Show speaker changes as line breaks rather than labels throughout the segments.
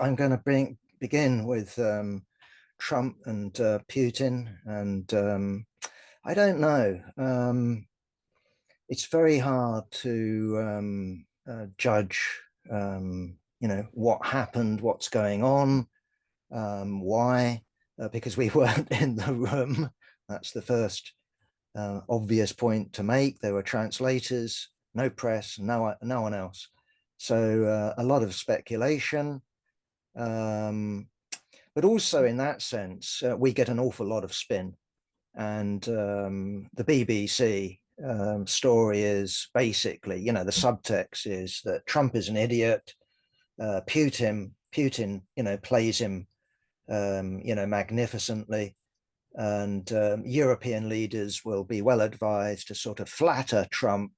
I'm going to begin with Trump and Putin, and I don't know. It's very hard to judge, what happened, what's going on, why, because we weren't in the room. That's the first obvious point to make. There were translators, no press, no one else. So a lot of speculation. Um, but also in that sense, we get an awful lot of spin. And the BBC story is basically, the subtext is that Trump is an idiot. Putin, plays him, magnificently. And European leaders will be well advised to sort of flatter Trump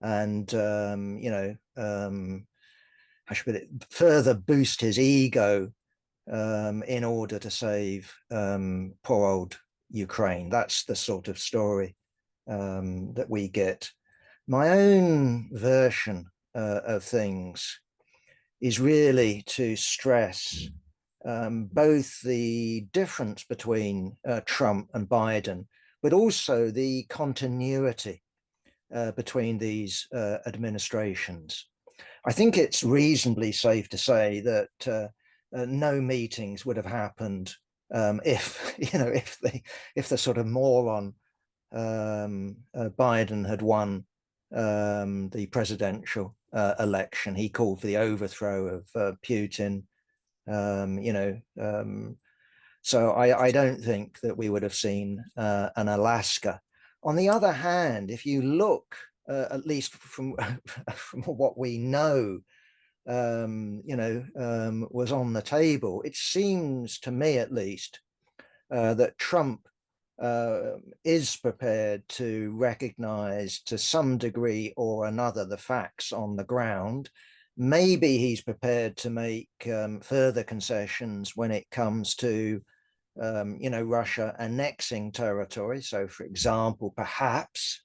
and, I should put it, further boost his ego in order to save poor old Ukraine. That's the sort of story that we get. My own version of things is really to stress both the difference between Trump and Biden, but also the continuity between these administrations. I think it's reasonably safe to say that no meetings would have happened if if the sort of moron Biden had won the presidential election. He called for the overthrow of Putin. So I don't think that we would have seen an Alaska. On the other hand, if you look at least from from what we know, was on the table, it seems to me at least that Trump is prepared to recognize to some degree or another the facts on the ground. Maybe he's prepared to make further concessions when it comes to, Russia annexing territory. So, for example, perhaps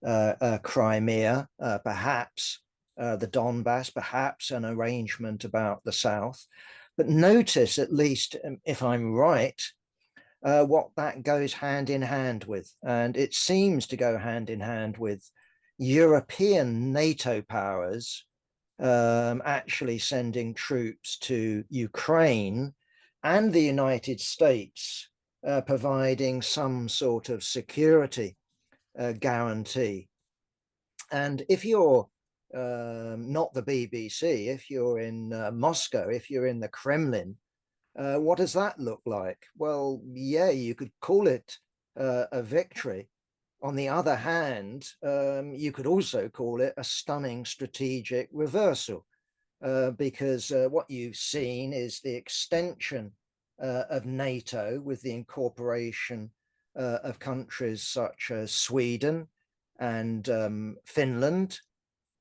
Crimea, perhaps the Donbass, perhaps an arrangement about the South. But notice, at least if I'm right, what that goes hand in hand with. And it seems to go hand in hand with European NATO powers actually sending troops to Ukraine and the United States providing some sort of security guarantee. And if you're not the BBC, if you're in Moscow, if you're in the Kremlin, what does that look like? Well, yeah, you could call it a victory. On the other hand, you could also call it a stunning strategic reversal, because what you've seen is the extension of NATO with the incorporation of countries such as Sweden and Finland.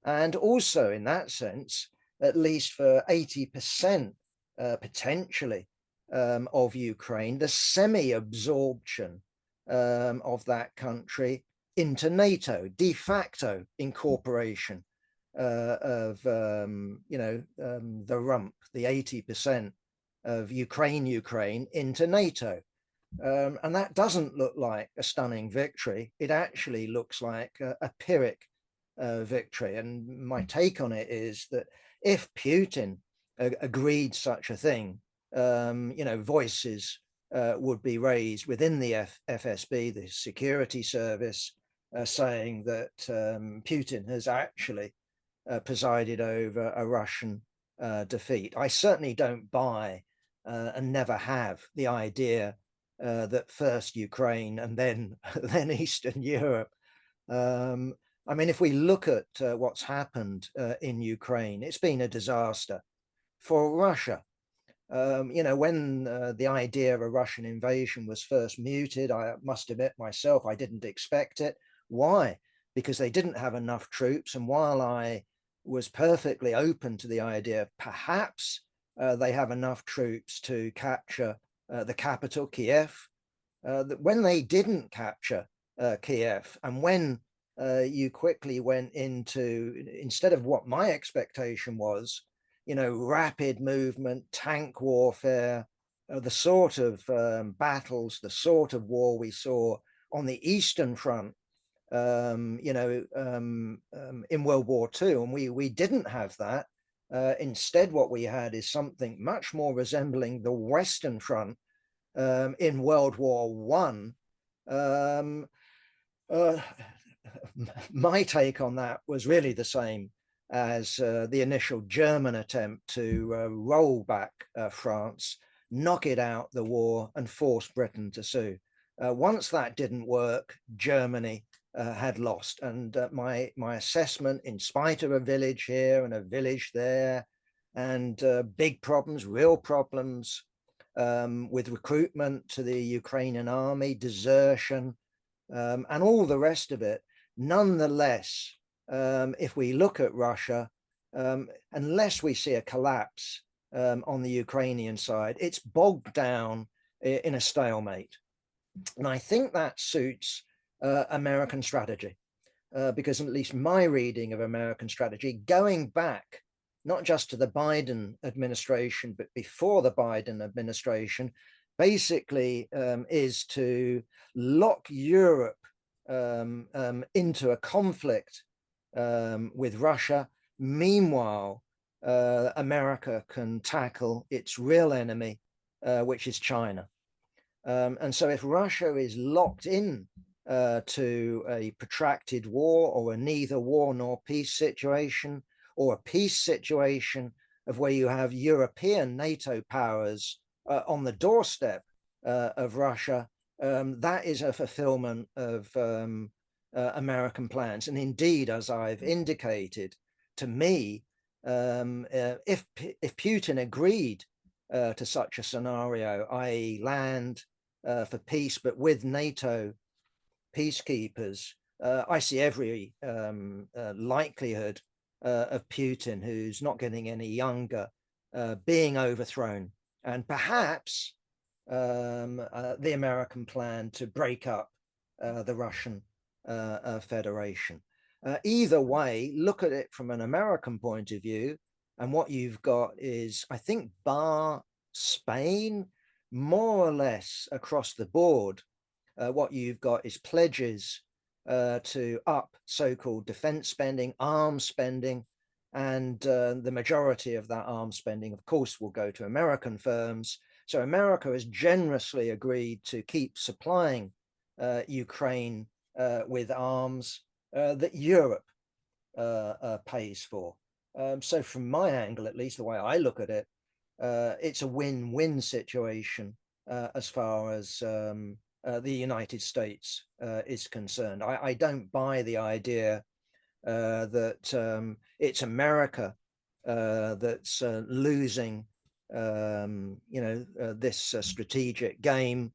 And also, in that sense, at least for 80% potentially of Ukraine, the semi-absorption of that country into NATO, de facto incorporation of the rump, the 80% of Ukraine into NATO. And that doesn't look like a stunning victory. It actually looks like a Pyrrhic victory. And my take on it is that if Putin agreed such a thing, voices would be raised within the FSB, the security service, saying that Putin has actually presided over a Russian defeat. I certainly don't buy and never have the idea that first Ukraine and then then Eastern Europe. I mean, if we look at what's happened in Ukraine, it's been a disaster for Russia. When the idea of a Russian invasion was first mooted, I must admit myself, I didn't expect it. Why? Because they didn't have enough troops. And while I was perfectly open to the idea, perhaps they have enough troops to capture the capital, Kiev, that when they didn't capture Kiev, and when you quickly went into, instead of what my expectation was, rapid movement, tank warfare, the sort of battles, the sort of war we saw on the Eastern Front, in World War II. And we didn't have that. Instead, what we had is something much more resembling the Western Front in World War One. My take on that was really the same as the initial German attempt to roll back France, knock it out the war, and force Britain to sue. Once that didn't work, Germany had lost. And my assessment, in spite of a village here and a village there, and big problems, real problems with recruitment to the Ukrainian army, desertion, and all the rest of it, nonetheless, if we look at Russia, unless we see a collapse on the Ukrainian side, it's bogged down in a stalemate. And I think that suits American strategy, because at least my reading of American strategy, going back not just to the Biden administration, but before the Biden administration, basically is to lock Europe into a conflict with Russia. Meanwhile, America can tackle its real enemy, which is China. And so if Russia is locked in to a protracted war, or a neither war nor peace situation, or a peace situation of where you have European NATO powers on the doorstep of Russia, that is a fulfillment of American plans. And indeed, as I've indicated, to me, if Putin agreed to such a scenario, i.e. land for peace, but with NATO peacekeepers, I see every likelihood of Putin, who's not getting any younger, being overthrown. And perhaps the American plan to break up the Russian Federation. Either way, look at it from an American point of view, and what you've got is, I think, bar Spain, more or less across the board, what you've got is pledges to up so-called defense spending, arms spending, and the majority of that arms spending, of course, will go to American firms. So America has generously agreed to keep supplying Ukraine with arms that Europe pays for. So from my angle, at least the way I look at it, it's a win-win situation as far as the United States is concerned. I don't buy the idea that it's America that's losing, this strategic game.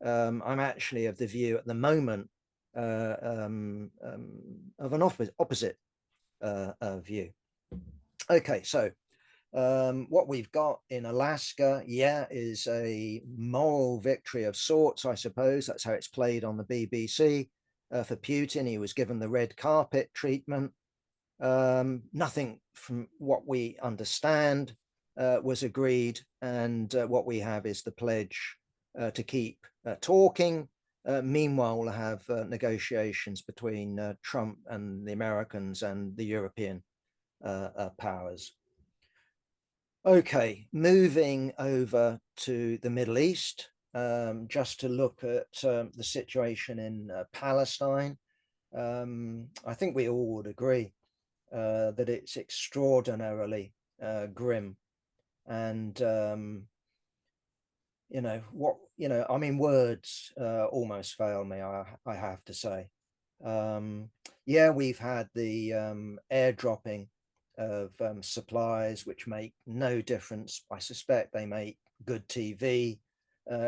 I'm actually of the view at the moment of an opposite view. Okay, so what we've got in Alaska, is a moral victory of sorts, I suppose. That's how it's played on the BBC. For Putin, he was given the red carpet treatment. Nothing from what we understand was agreed, and what we have is the pledge to keep talking. Meanwhile, we'll have negotiations between Trump and the Americans and the European powers. Okay, moving over to the Middle East, just to look at the situation in Palestine. I think we all would agree that it's extraordinarily grim. And, I mean, words almost fail me, I have to say. We've had the airdropping of supplies, which make no difference. I suspect they make good TV.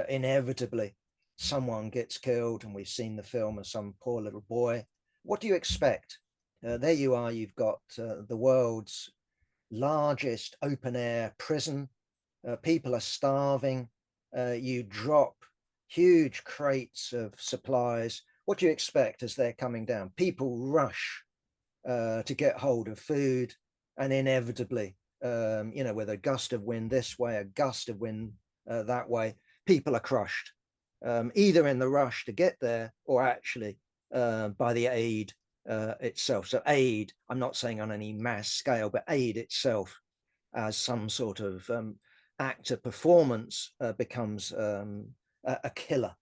Inevitably, someone gets killed, and we've seen the film of some poor little boy. What do you expect? There you are, you've got the world's largest open air prison. People are starving. You drop huge crates of supplies. What do you expect as they're coming down? People rush to get hold of food, and inevitably with a gust of wind this way, a gust of wind that way, people are crushed, either in the rush to get there or actually by the aid itself. So aid, I'm not saying on any mass scale, but aid itself as some sort of act of performance becomes a killer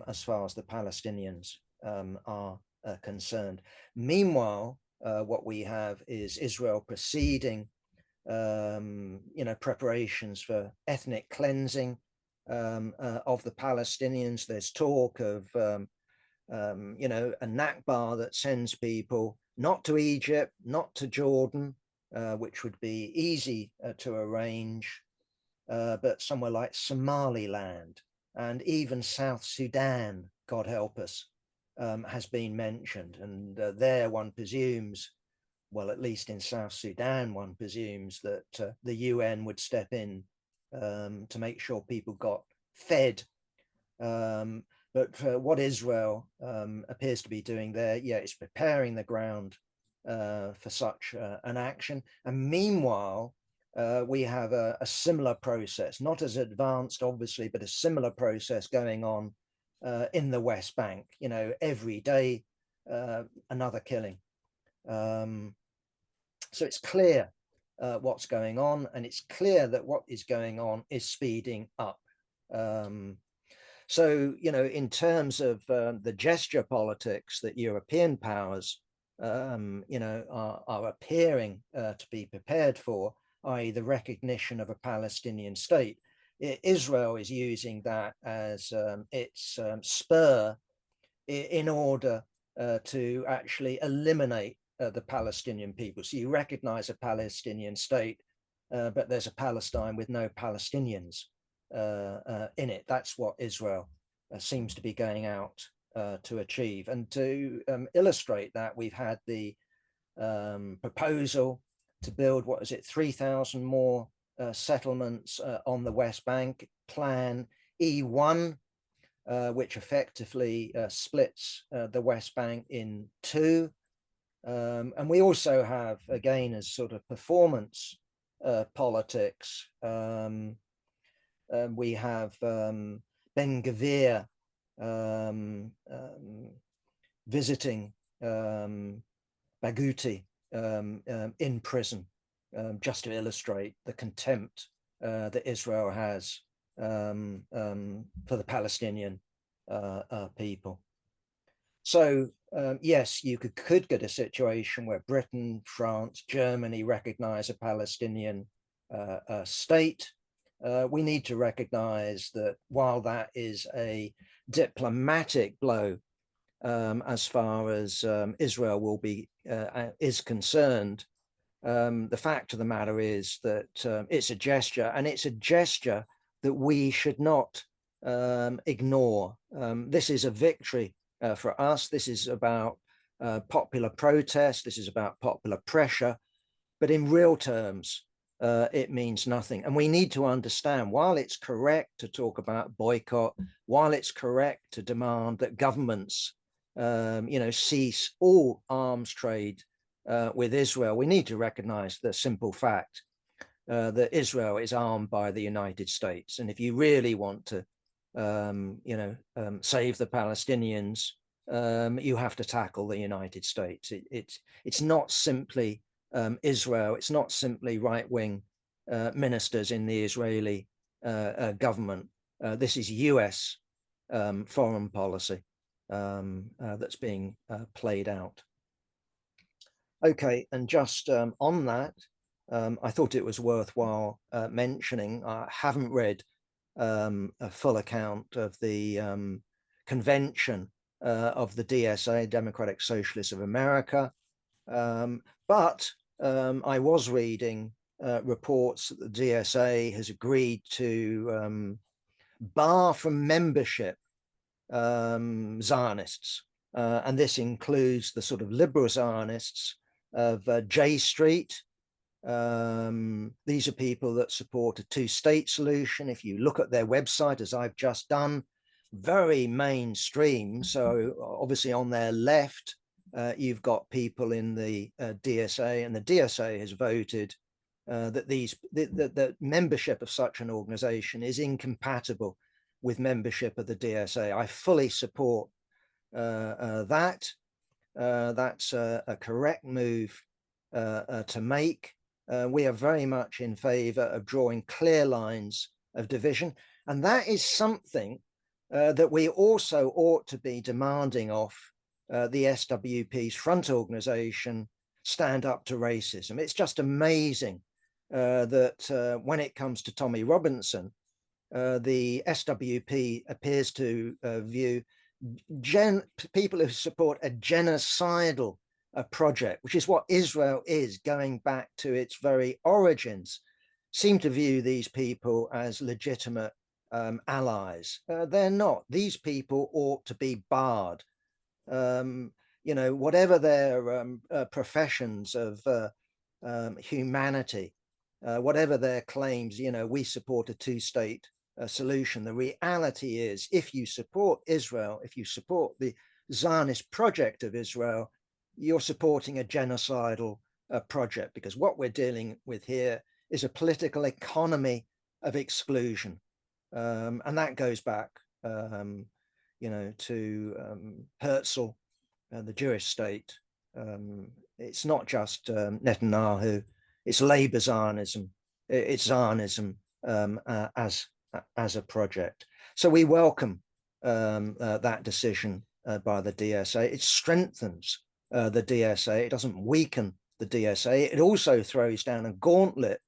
as far as the Palestinians are concerned. Meanwhile, what we have is Israel proceeding, preparations for ethnic cleansing of the Palestinians. There's talk of, a Nakba that sends people not to Egypt, not to Jordan, which would be easy to arrange, but somewhere like Somaliland and even South Sudan, God help us, has been mentioned. And there one presumes, well, at least in South Sudan, one presumes that the UN would step in to make sure people got fed. But what Israel appears to be doing there, is preparing the ground for such an action. And meanwhile, we have a similar process, not as advanced, obviously, but a similar process going on in the West Bank. Every day, another killing. So it's clear what's going on, and it's clear that what is going on is speeding up. So, in terms of the gesture politics that European powers, are appearing to be prepared for, i.e. the recognition of a Palestinian state, Israel is using that as its spur in order to actually eliminate the Palestinian people. So you recognize a Palestinian state, but there's a Palestine with no Palestinians in it. That's what Israel seems to be going out to achieve. And to illustrate that, we've had the proposal to build, 3,000 more settlements on the West Bank, Plan E1, which effectively splits the West Bank in two. And we also have, again, as sort of performance politics, we have Ben-Gvir visiting Baghuti in prison, just to illustrate the contempt that Israel has for the Palestinian people. So yes, you could get a situation where Britain, France, Germany recognize a Palestinian state. We need to recognize that while that is a diplomatic blow as far as Israel will be is concerned, the fact of the matter is that it's a gesture, and it's a gesture that we should not ignore. This is a victory for us. This is about popular protest. This is about popular pressure. But in real terms, it means nothing. And we need to understand, while it's correct to talk about boycott, while it's correct to demand that governments, cease all arms trade with Israel, we need to recognize the simple fact that Israel is armed by the United States. And if you really want to, save the Palestinians, you have to tackle the United States. It's not simply Israel. It's not simply right-wing ministers in the Israeli government. This is US foreign policy that's being played out. Okay, and just on that, I thought it was worthwhile mentioning, I haven't read a full account of the convention of the DSA, Democratic Socialists of America, but I was reading reports that the DSA has agreed to bar from membership Zionists, and this includes the sort of liberal Zionists of J Street. These are people that support a two-state solution. If you look at their website, as I've just done, very mainstream. So obviously on their left, you've got people in the DSA, and the DSA has voted that the membership of such an organization is incompatible with membership of the DSA. I fully support that. That's a correct move to make. We are very much in favor of drawing clear lines of division. And that is something that we also ought to be demanding of the SWP's front organization, Stand Up to Racism. It's just amazing that when it comes to Tommy Robinson, the SWP appears to view people who support a genocidal project, which is what Israel is, going back to its very origins, seem to view these people as legitimate allies. They're not. These people ought to be barred. Whatever their professions of humanity, whatever their claims, we support a two-state solution. The reality is, if you support Israel, if you support the Zionist project of Israel, you're supporting a genocidal project, because what we're dealing with here is a political economy of exclusion. And that goes back, to Herzl, the Jewish state. It's not just Netanyahu, it's Labour Zionism, it's Zionism as a project. So we welcome that decision by the DSA. It strengthens the DSA. It doesn't weaken the DSA. It also throws down a gauntlet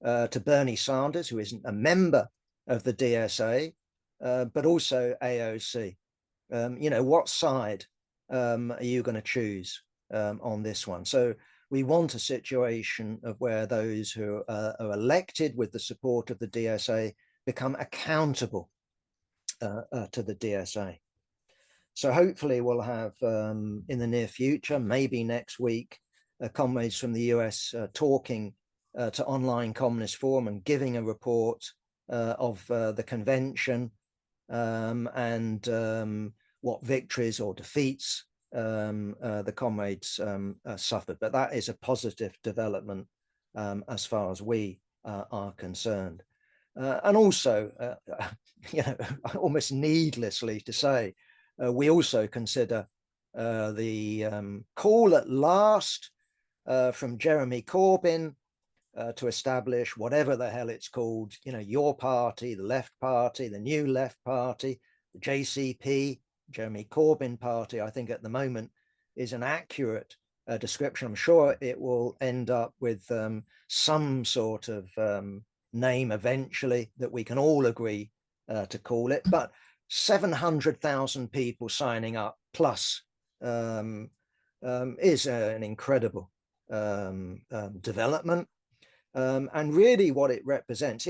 to Bernie Sanders, who isn't a member of the DSA, but also AOC. What side are you going to choose on this one? So we want a situation of where those who are elected with the support of the DSA become accountable to the DSA. So hopefully we'll have in the near future, maybe next week, comrades from the US talking to Online Communist Forum and giving a report of the convention and what victories or defeats the comrades suffered. But that is a positive development as far as we are concerned. And also, almost needlessly to say, we also consider the call at last from Jeremy Corbyn to establish whatever the hell it's called, your party, the Left Party, the New Left Party, the JCP, Jeremy Corbyn Party, I think at the moment is an accurate description. I'm sure it will end up with some sort of name eventually that we can all agree to call it, but 700,000 people signing up plus is an incredible development. And really what it represents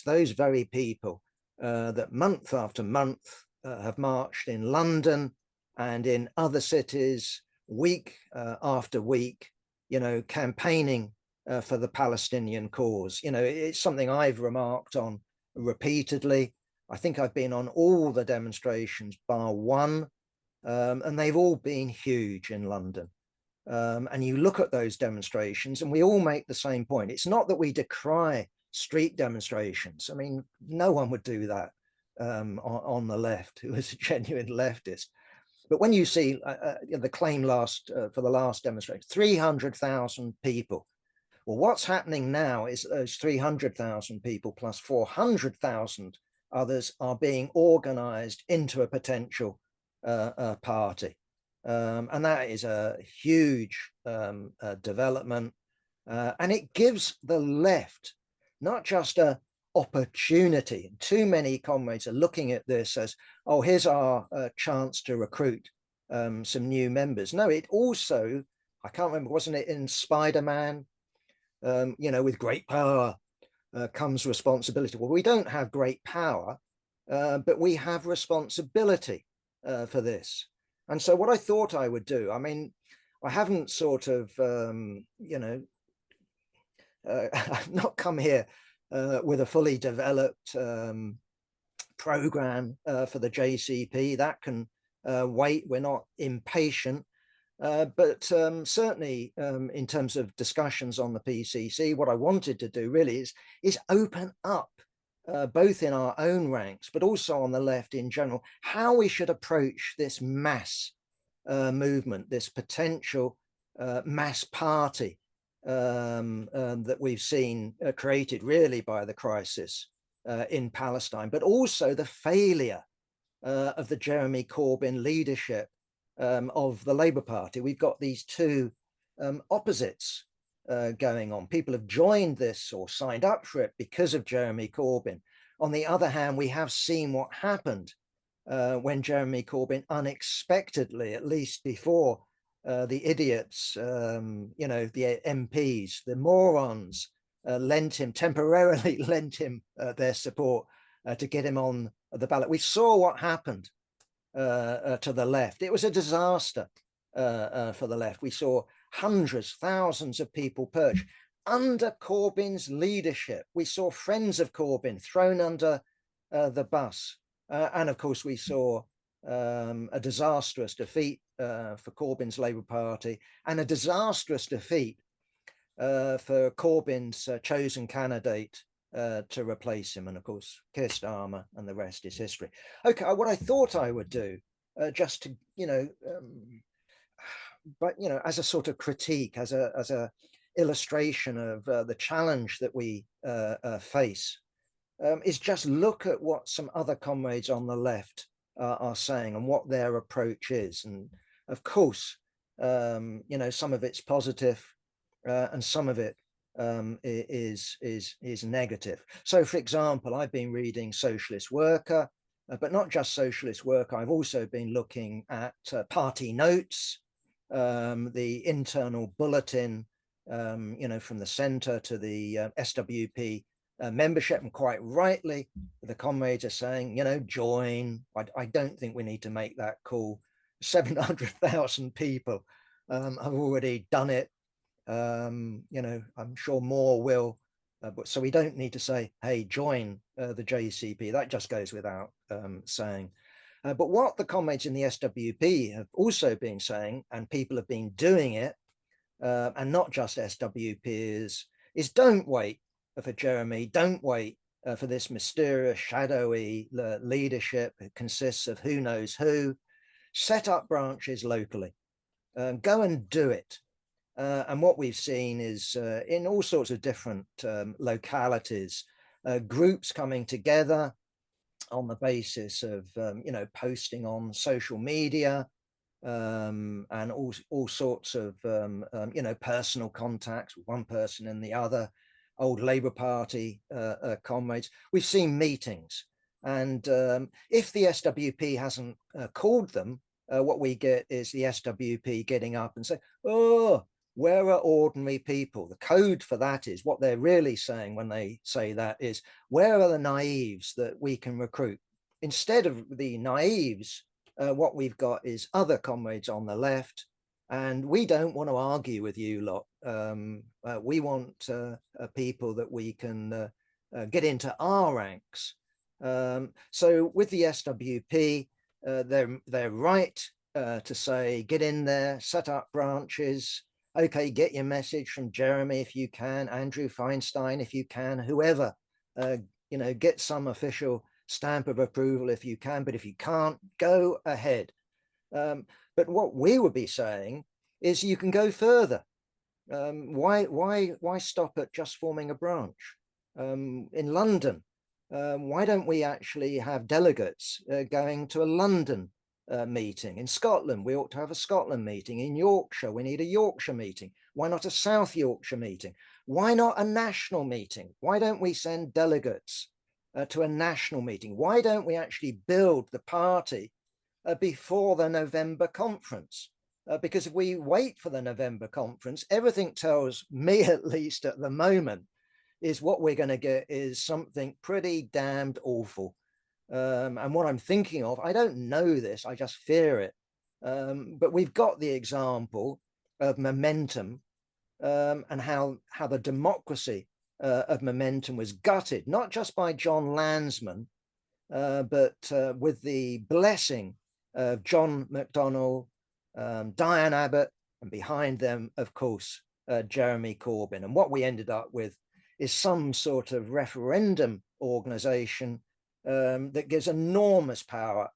those very people that month after month have marched in London and in other cities week after week, campaigning for the Palestinian cause. It's something I've remarked on repeatedly. I think I've been on all the demonstrations bar one, and they've all been huge in London. And you look at those demonstrations and we all make the same point. It's not that we decry street demonstrations. I mean, no one would do that on the left who is a genuine leftist. But when you see the claim for the last demonstration, 300,000 people. Well, what's happening now is those 300,000 people plus 400,000 others are being organized into a potential party. And that is a huge development. And it gives the left not just an opportunity. Too many comrades are looking at this as, oh, here's our chance to recruit some new members. No, it also, I can't remember, wasn't it in Spider-Man? With great power comes responsibility. Well, we don't have great power, but we have responsibility for this. And so what I thought I would do, I mean, I haven't sort of, I've not come here with a fully developed program for the JCP. That can wait. We're not impatient. But certainly in terms of discussions on the PCC, what I wanted to do really is open up both in our own ranks, but also on the left in general, how we should approach this mass movement, this potential mass party that we've seen created really by the crisis in Palestine, but also the failure of the Jeremy Corbyn leadership of the Labour Party. We've got these two opposites going on. People have joined this or signed up for it because of Jeremy Corbyn. On the other hand, we have seen what happened when Jeremy Corbyn unexpectedly, at least before the idiots, you know, the MPs, the morons, temporarily lent him their support to get him on the ballot. We saw what happened to the left. It was a disaster for the left. We saw hundreds, thousands of people purged under Corbyn's leadership. We saw friends of Corbyn thrown under the bus. And of course, we saw a disastrous defeat for Corbyn's Labour Party and a disastrous defeat for Corbyn's chosen candidate to replace him. And of course, Keir Starmer, and the rest is history. Okay, what I thought I would do, just to, you know, but, you know, as a sort of critique, as a illustration of the challenge that we face, is just look at what some other comrades on the left are saying and what their approach is. And of course, you know, some of it's positive and some of it is negative. So, for example, I've been reading Socialist Worker, but not just Socialist Worker. I've also been looking at party notes, the internal bulletin, you know, from the centre to the SWP membership. And quite rightly, the comrades are saying, you know, join. I don't think we need to make that call. 700,000 people have already done it. You know, I'm sure more will, but so we don't need to say, hey, join the JCP. That just goes without saying. But what the comrades in the SWP have also been saying, and people have been doing it, and not just SWP, is don't wait for Jeremy, don't wait for this mysterious, shadowy leadership. It consists of who knows who. Set up branches locally, go and do it. And what we've seen is in all sorts of different localities, groups coming together on the basis of, you know, posting on social media and all sorts of, you know, personal contacts with one person and the other, old Labour Party comrades. We've seen meetings. And if the SWP hasn't called them, what we get is the SWP getting up and say, oh, where are ordinary people? The code for that is, what they're really saying when they say that is, where are the naives that we can recruit? Instead of the naives, what we've got is other comrades on the left, and we don't want to argue with you lot. We want people that we can get into our ranks. So with the SWP, they're right to say, get in there, set up branches. Okay, get your message from Jeremy if you can, Andrew Feinstein if you can, whoever, you know, get some official stamp of approval if you can, but if you can't, go ahead. But what we would be saying is you can go further. Why stop at just forming a branch? In London, why don't we actually have delegates going to a London meeting? In Scotland, we ought to have a Scotland meeting. In Yorkshire, we need a Yorkshire meeting. Why not a South Yorkshire meeting? Why not a national meeting? Why don't we send delegates to a national meeting? Why don't we actually build the party before the November conference? Because if we wait for the November conference, everything tells me, at least at the moment, is what we're going to get is something pretty damned awful. And what I'm thinking of, I don't know this, I just fear it. But we've got the example of Momentum and how the democracy of Momentum was gutted, not just by John Lansman, but with the blessing of John McDonnell, Diane Abbott, and behind them, of course, Jeremy Corbyn. And what we ended up with is some sort of referendum organization that gives enormous power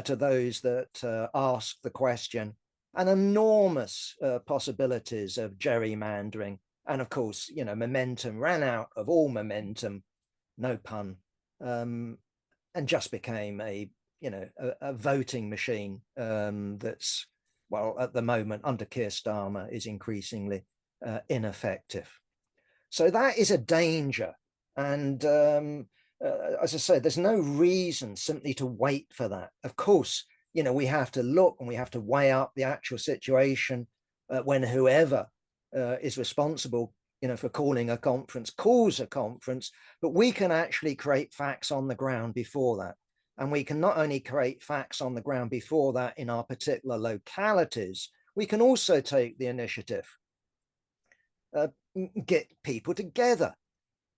to those that ask the question, and enormous possibilities of gerrymandering. And of course, momentum ran out of all momentum, no pun, and just became a voting machine that's, well, at the moment under Keir Starmer is increasingly ineffective. So that is a danger. And as I said, there's no reason simply to wait for that. Of course, we have to look and we have to weigh up the actual situation when whoever is responsible, for calling a conference, calls a conference, but we can actually create facts on the ground before that. And we can not only create facts on the ground before that in our particular localities, we can also take the initiative, get people together.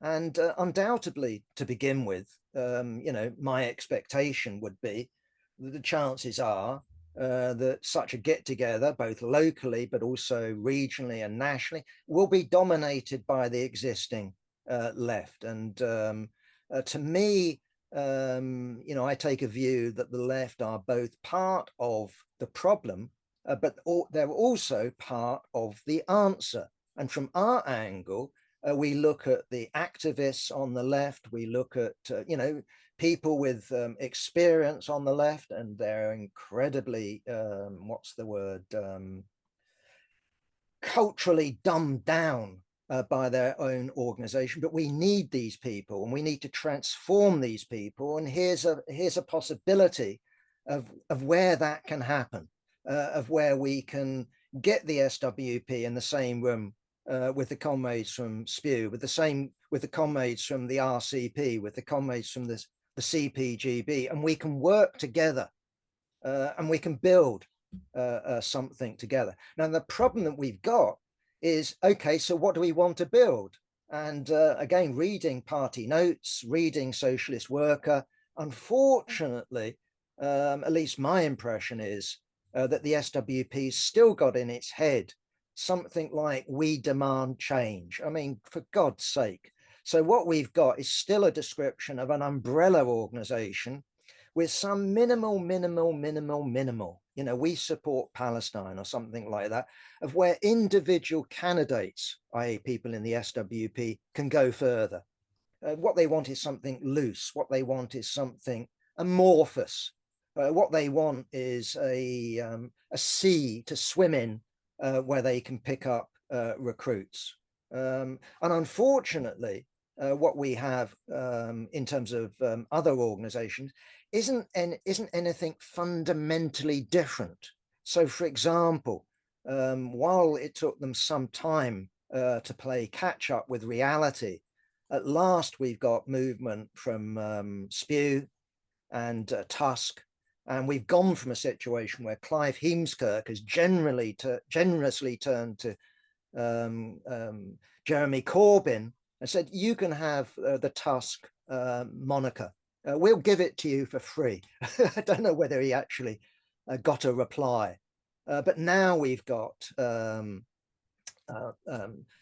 And undoubtedly, to begin with, my expectation would be that the chances are that such a get together, both locally, but also regionally and nationally, will be dominated by the existing left. And to me, I take a view that the left are both part of the problem, but they're also part of the answer. And from our angle, we look at the activists on the left, we look at, people with experience on the left, and they're incredibly, culturally dumbed down by their own organization. But we need these people, and we need to transform these people. And here's a possibility of where that can happen, of where we can get the SWP in the same room with the comrades from SPEW, with the comrades from the RCP, with the comrades from the CPGB, and we can work together and we can build something together. Now, the problem that we've got is, okay, so what do we want to build? And again, reading party notes, reading Socialist Worker, unfortunately, at least my impression is that the SWP still got in its head something like, we demand change. I mean, for God's sake. So what we've got is still a description of an umbrella organization with some minimal, we support Palestine or something like that, of where individual candidates, i.e. people in the SWP, can go further. What they want is something loose. What they want is something amorphous. What they want is a sea to swim in, where they can pick up recruits. And unfortunately, what we have in terms of other organizations isn't anything fundamentally different. So, for example, while it took them some time to play catch up with reality, at last we've got movement from SPEW and Tusk. And we've gone from a situation where Clive Heemskirk has generously turned to Jeremy Corbyn and said, you can have the Tusk moniker. We'll give it to you for free. I don't know whether he actually got a reply. But now we've got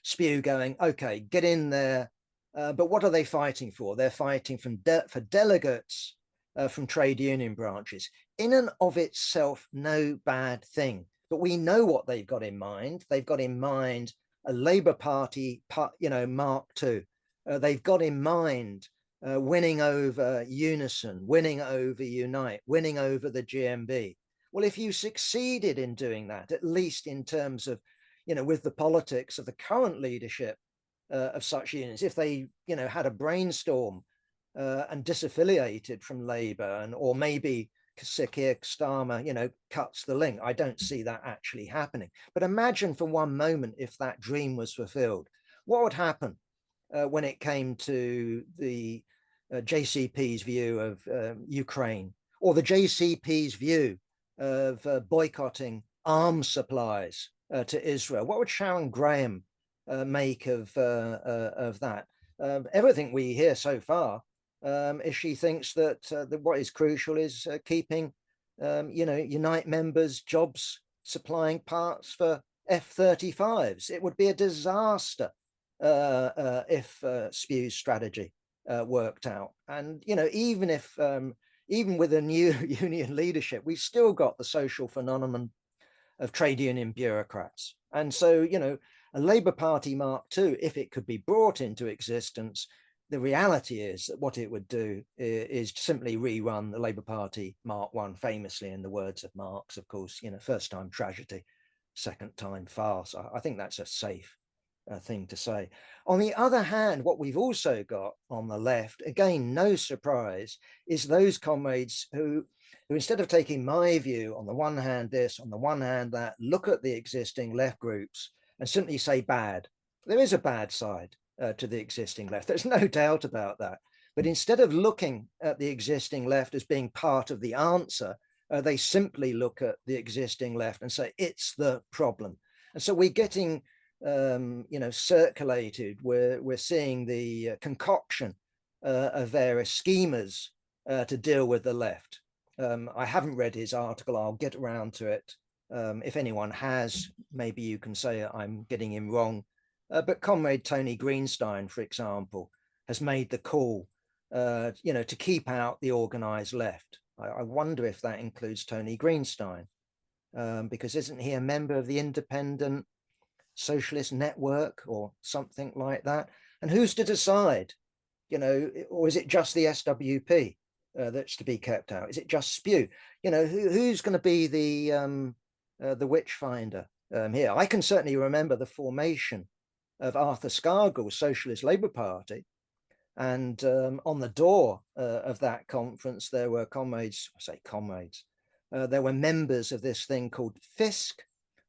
SPEW going, okay, get in there. But what are they fighting for? They're fighting for delegates from trade union branches. In and of itself, no bad thing. But we know what they've got in mind. They've got in mind a Labour Party, Mark II. They've got in mind winning over Unison, winning over Unite, winning over the GMB. Well, if you succeeded in doing that, at least in terms of, with the politics of the current leadership of such unions, if they, had a brainstorm and disaffiliated from Labour, or maybe Keir Starmer, cuts the link. I don't see that actually happening. But imagine for one moment if that dream was fulfilled. What would happen when it came to the JCP's view of Ukraine, or the JCP's view of boycotting arms supplies to Israel? What would Sharon Graham make of that? Everything we hear so far is she thinks that what is crucial is keeping, Unite members' jobs supplying parts for F-35s. It would be a disaster if Spew's strategy worked out. And, you know, even with a new union leadership, we've still got the social phenomenon of trade union bureaucrats. And so, you know, a Labour Party Mark II, if it could be brought into existence, the reality is that what it would do is simply rerun the Labour Party Mark I, famously, in the words of Marx, of course, you know, first time tragedy, second time farce. I think that's a safe thing to say. On the other hand, what we've also got on the left, again, no surprise, is those comrades who instead of taking my view, on the one hand this, on the one hand that, look at the existing left groups and simply say bad. There is a bad side to the existing left. There's no doubt about that. But instead of looking at the existing left as being part of the answer, they simply look at the existing left and say it's the problem. And so we're getting, you know, circulated. We're seeing the concoction of various schemas to deal with the left. I haven't read his article. I'll get around to it. If anyone has, maybe you can say I'm getting him wrong. But Comrade Tony Greenstein, for example, has made the call, you know, to keep out the organized left. I wonder if that includes Tony Greenstein, because isn't he a member of the Independent Socialist Network or something like that? And who's to decide, you know, or is it just the SWP that's to be kept out? Is it just Spew? You know, who's going to be the witch finder here? I can certainly remember the formation of Arthur Scargill's Socialist Labour Party. And on the door of that conference, there were comrades, I say comrades, there were members of this thing called FISC,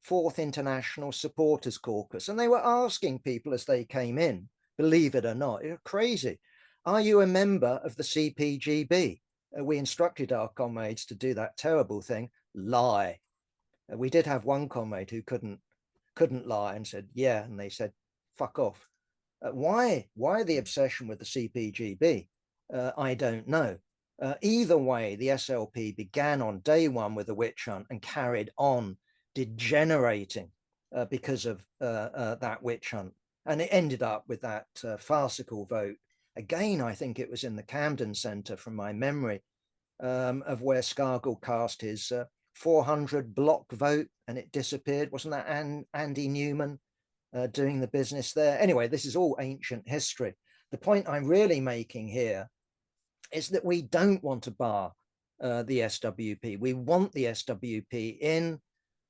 Fourth International Supporters Caucus. And they were asking people as they came in, believe it or not, you're crazy. Are you a member of the CPGB? We instructed our comrades to do that terrible thing, lie. We did have one comrade who couldn't lie and said, yeah. And they said, fuck off. Why the obsession with the CPGB? I don't know. Either way, the SLP began on day one with a witch hunt and carried on degenerating because of that witch hunt. And it ended up with that farcical vote. Again, I think it was in the Camden Centre, from my memory, of where Scargill cast his 400 block vote and it disappeared. Wasn't that Andy Newman doing the business there? Anyway, this is all ancient history. The point I'm really making here is that we don't want to bar the SWP. We want the SWP in.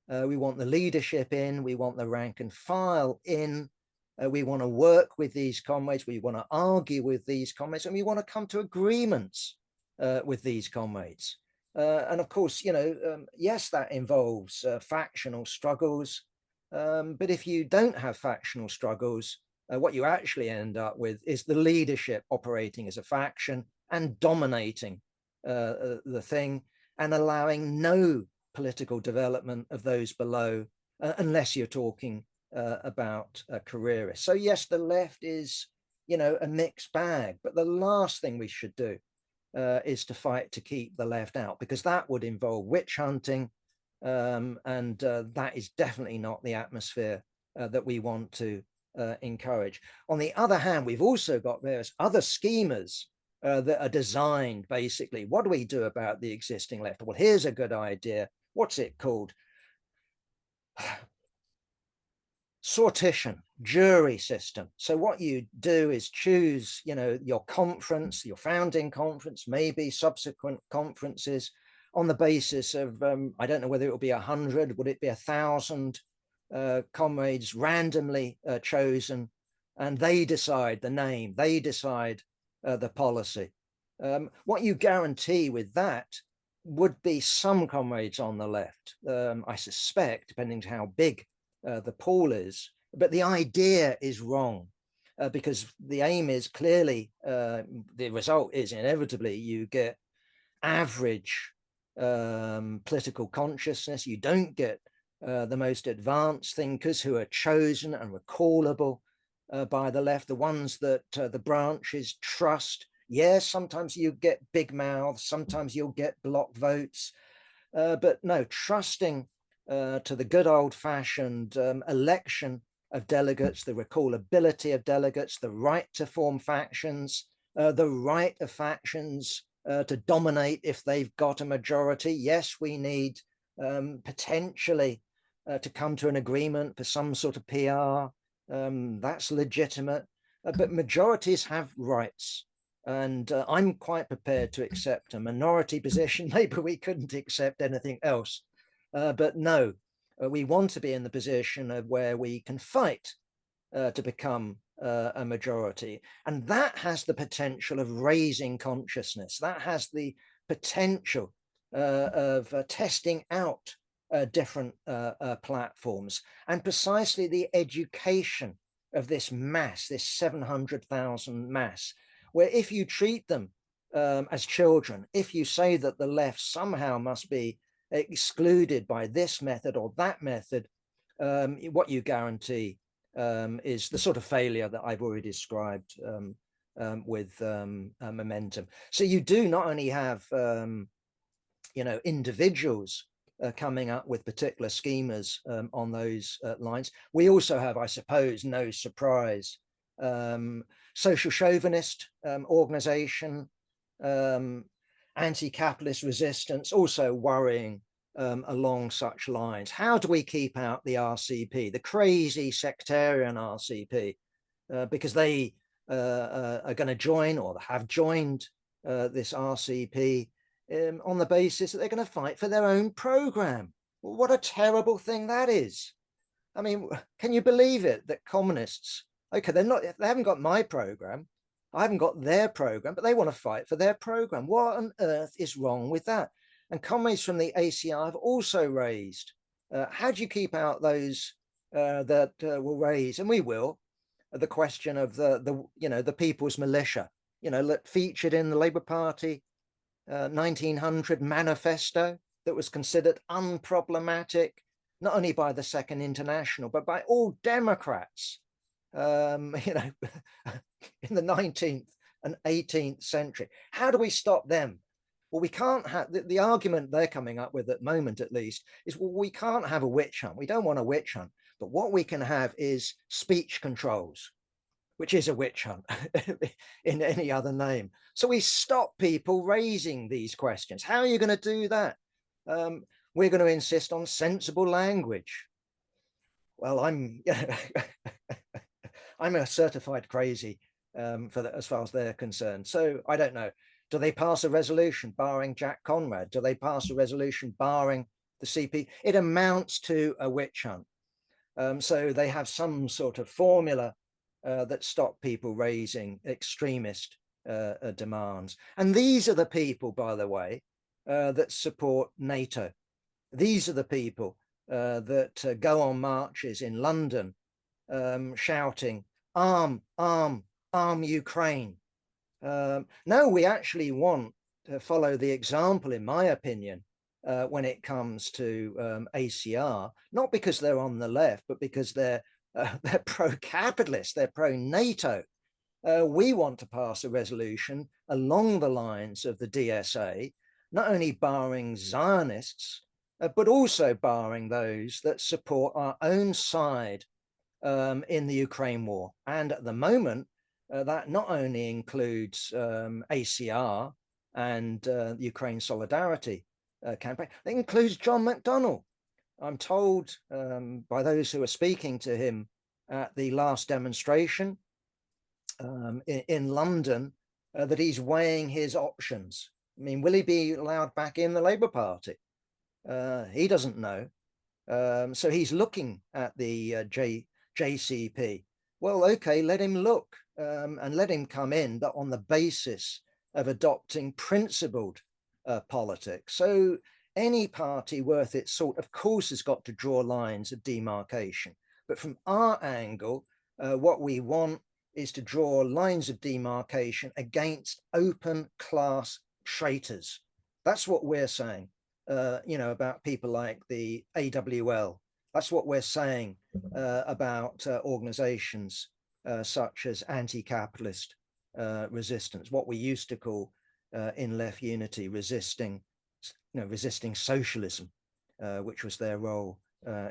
We want the leadership in. We want the rank and file in. We want to work with these comrades. We want to argue with these comrades, and we want to come to agreements with these comrades. And of course, you know, yes, that involves factional struggles. But if you don't have factional struggles, what you actually end up with is the leadership operating as a faction and dominating the thing and allowing no political development of those below, unless you're talking about careerists. So yes, the left is, you know, a mixed bag, but the last thing we should do is to fight to keep the left out, because that would involve witch hunting, and that is definitely not the atmosphere that we want to encourage. On the other hand, we've also got various other schemas that are designed, basically, what do we do about the existing left? Well, here's a good idea. What's it called? Sortition, jury system. So what you do is choose, you know, your conference, your founding conference, maybe subsequent conferences, on the basis of, I don't know whether it will be 100, would it be 1,000 comrades randomly chosen, and they decide the name, they decide the policy. What you guarantee with that would be some comrades on the left, I suspect, depending on how big the pool is. But the idea is wrong, because the aim is clearly, the result is inevitably you get average political consciousness. You don't get the most advanced thinkers who are chosen and recallable by the left, the ones that the branches trust. Yes, sometimes you get big mouths, sometimes you'll get block votes, but no, trusting to the good old-fashioned election of delegates, the recallability of delegates, the right to form factions, the right of factions to dominate if they've got a majority. Yes, we need potentially to come to an agreement for some sort of PR. That's legitimate, but majorities have rights. And I'm quite prepared to accept a minority position. Maybe we couldn't accept anything else. But no, we want to be in the position of where we can fight to become a majority. And that has the potential of raising consciousness. That has the potential of testing out different platforms, and precisely the education of this mass, this 700,000 mass, where if you treat them as children, if you say that the left somehow must be excluded by this method or that method, what you guarantee is the sort of failure that I've already described with momentum. So you do not only have individuals coming up with particular schemas on those lines. We also have, I suppose, no surprise, social chauvinist organization, anti-capitalist resistance, also worrying along such lines. How do we keep out the RCP, the crazy sectarian RCP, because they are going to join or have joined this RCP on the basis that they're going to fight for their own program. Well, what a terrible thing that is. I mean, can you believe it that communists, okay, they haven't got my program, I haven't got their program, but they want to fight for their program. What on earth is wrong with that? And comrades from the ACR have also raised, how do you keep out those that will raise, and we will, the question of the people's militia, featured in the Labour Party 1900 manifesto that was considered unproblematic, not only by the Second International, but by all Democrats, in the 19th and 18th century. How do we stop them? Well, we can't have, the argument they're coming up with at the moment, at least, is, well, we can't have a witch hunt. We don't want a witch hunt. But what we can have is speech controls, which is a witch hunt in any other name. So we stop people raising these questions. How are you going to do that? We're going to insist on sensible language. Well, I'm a certified crazy as far as they're concerned. So I don't know. Do they pass a resolution barring Jack Conrad? Do they pass a resolution barring the CP? It amounts to a witch hunt. So they have some sort of formula that stop people raising extremist demands. And these are the people, by the way, that support NATO. These are the people that go on marches in London shouting, arm, arm, arm Ukraine. No, we actually want to follow the example, in my opinion, when it comes to ACR, not because they're on the left, but because they're pro-capitalist, they're pro-NATO. We want to pass a resolution along the lines of the DSA, not only barring Zionists, but also barring those that support our own side in the Ukraine war. And at the moment, that not only includes ACR and the Ukraine Solidarity campaign, it includes John McDonnell. I'm told by those who are speaking to him at the last demonstration in London that he's weighing his options. I mean, will he be allowed back in the Labour Party? He doesn't know. So he's looking at the JCP. Well, okay, let him look and let him come in, but on the basis of adopting principled politics. So any party worth its salt, of course, has got to draw lines of demarcation. But from our angle, what we want is to draw lines of demarcation against open class traitors. That's what we're saying, about people like the AWL. That's what we're saying about organizations such as anti-capitalist resistance, what we used to call in Left Unity resisting socialism. which was their role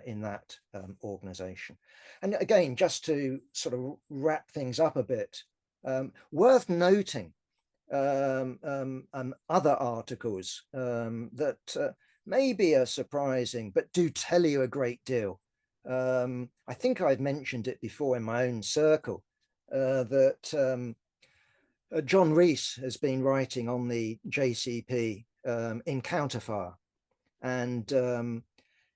in that organization. And again, just to sort of wrap things up a bit, worth noting other articles that maybe are surprising, but do tell you a great deal. I think I've mentioned it before in my own circle, that John Rees has been writing on the JCP in Counterfire, and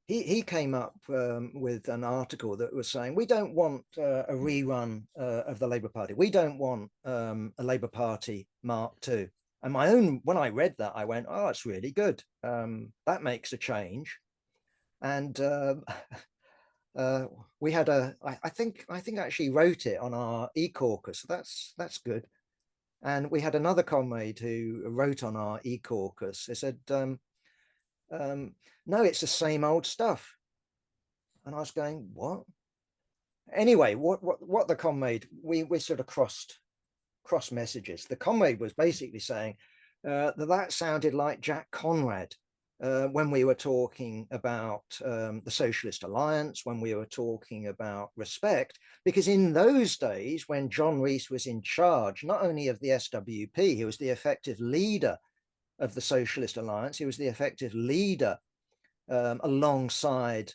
he came up with an article that was saying, we don't want a rerun of the Labour Party. We don't want a Labour Party Mark II. And when I read that, I went, oh, that's really good. That makes a change. And we had I think I actually wrote it on our e-caucus. So that's good. And we had another comrade who wrote on our e-caucus. He said, no, it's the same old stuff. And I was going, what? Anyway, what the comrade, we sort of cross messages. The comrade was basically saying that sounded like Jack Conrad when we were talking about the Socialist Alliance, when we were talking about respect, because in those days, when John Rees was in charge, not only of the SWP, he was the effective leader of the Socialist Alliance, he was the effective leader alongside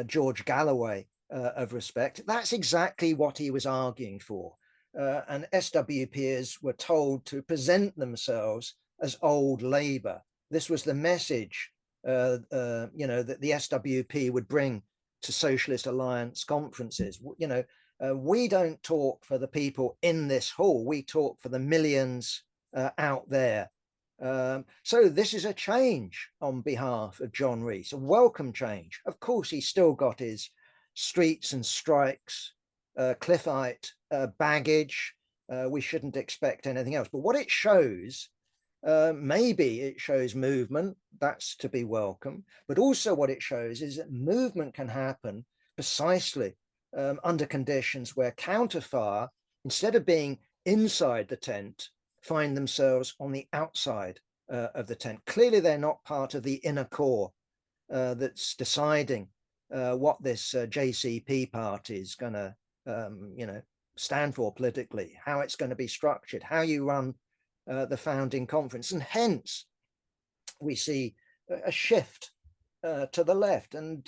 George Galloway of respect. That's exactly what he was arguing for. And SWPers were told to present themselves as old Labour. This was the message, that the SWP would bring to Socialist Alliance conferences. We don't talk for the people in this hall. We talk for the millions out there. So this is a change on behalf of John Rees, a welcome change. Of course, he's still got his streets and strikes, Cliffite baggage. We shouldn't expect anything else. But what it shows, maybe it shows movement, that's to be welcome. But also what it shows is that movement can happen precisely under conditions where counterfire, instead of being inside the tent, find themselves on the outside of the tent. Clearly, they're not part of the inner core that's deciding what this JCP party is going to, stand for politically, how it's going to be structured, how you run the founding conference. And hence, we see a shift to the left. And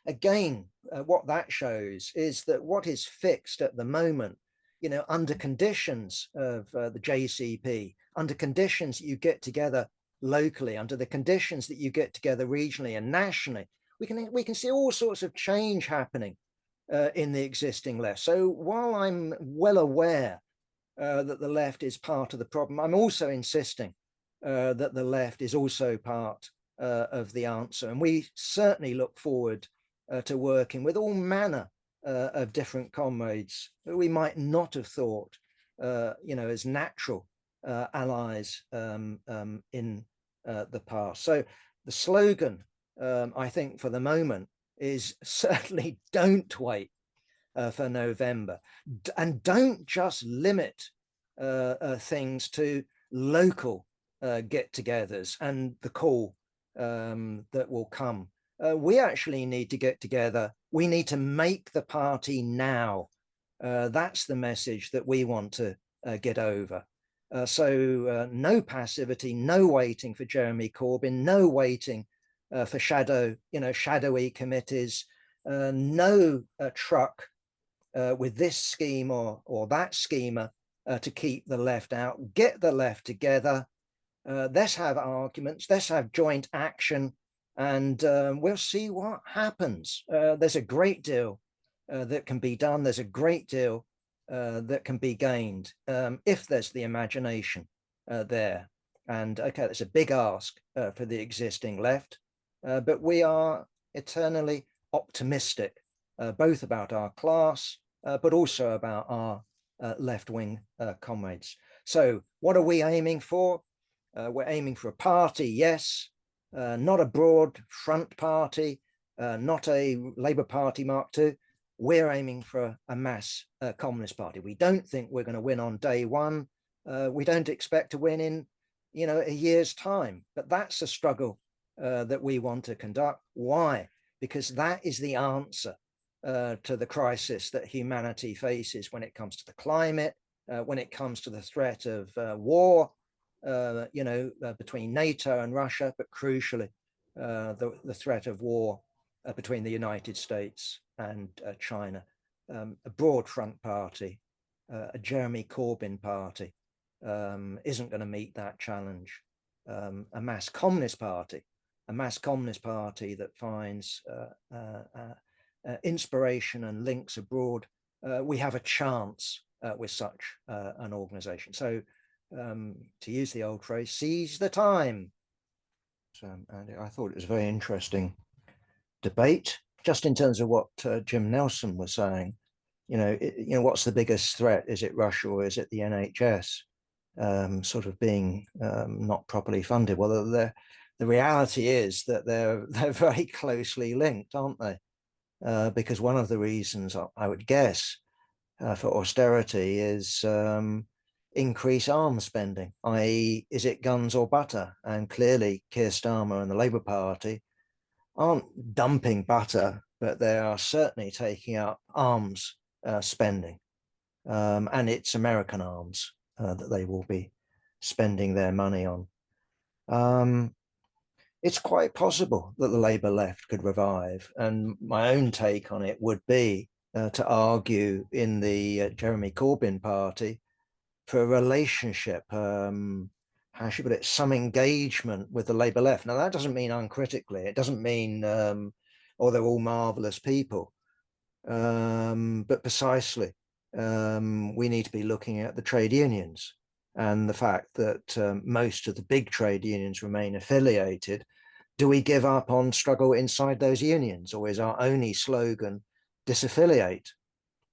again, what that shows is that what is fixed at the moment, under conditions of the JCP, under conditions that you get together locally, under the conditions that you get together regionally and nationally, we can see all sorts of change happening in the existing left. So while I'm well aware that the left is part of the problem, I'm also insisting that the left is also part of the answer. And we certainly look forward to working with all manner of different comrades that we might not have thought, as natural allies in the past. So the slogan, I think, for the moment is certainly don't wait for November, and don't just limit things to local get-togethers and the call that will come. We actually need to get together. We need to make the party now. That's the message that we want to get over. So no passivity, no waiting for Jeremy Corbyn, no waiting for shadowy committees, no truck with this scheme or that schemer to keep the left out. Get the left together. Let's have arguments. Let's have joint action. And we'll see what happens. There's a great deal that can be done. There's a great deal that can be gained if there's the imagination there. And okay, that's a big ask for the existing left, but we are eternally optimistic, both about our class, but also about our left-wing comrades. So what are we aiming for? We're aiming for a party, yes, not a broad front party, not a Labour Party Mark II. We're aiming for a mass communist party. We don't think we're going to win on day one. We don't expect to win in, a year's time. But that's a struggle that we want to conduct. Why? Because that is the answer to the crisis that humanity faces when it comes to the climate, when it comes to the threat of war, between NATO and Russia, but crucially, the threat of war between the United States and China. A broad front party, a Jeremy Corbyn party, isn't going to meet that challenge. A mass communist party that finds inspiration and links abroad, we have a chance with such an organization. So to use the old phrase, seize the time. So and I thought it was a very interesting debate, just in terms of what Jim Nelson was saying. What's the biggest threat? Is it Russia or is it the NHS? Sort of being not properly funded. Well, the reality is that they're very closely linked, aren't they? Because one of the reasons I would guess for austerity is increase arms spending, i.e., is it guns or butter? And clearly, Keir Starmer and the Labour Party aren't dumping butter, but they are certainly taking up arms spending, and it's American arms that they will be spending their money on. It's quite possible that the Labour left could revive. And my own take on it would be to argue in the Jeremy Corbyn party for a relationship, how should I put it, some engagement with the Labour left. Now, that doesn't mean uncritically. It doesn't mean, they're all marvellous people. But precisely, we need to be looking at the trade unions and the fact that most of the big trade unions remain affiliated. Do we give up on struggle inside those unions, or is our only slogan disaffiliate?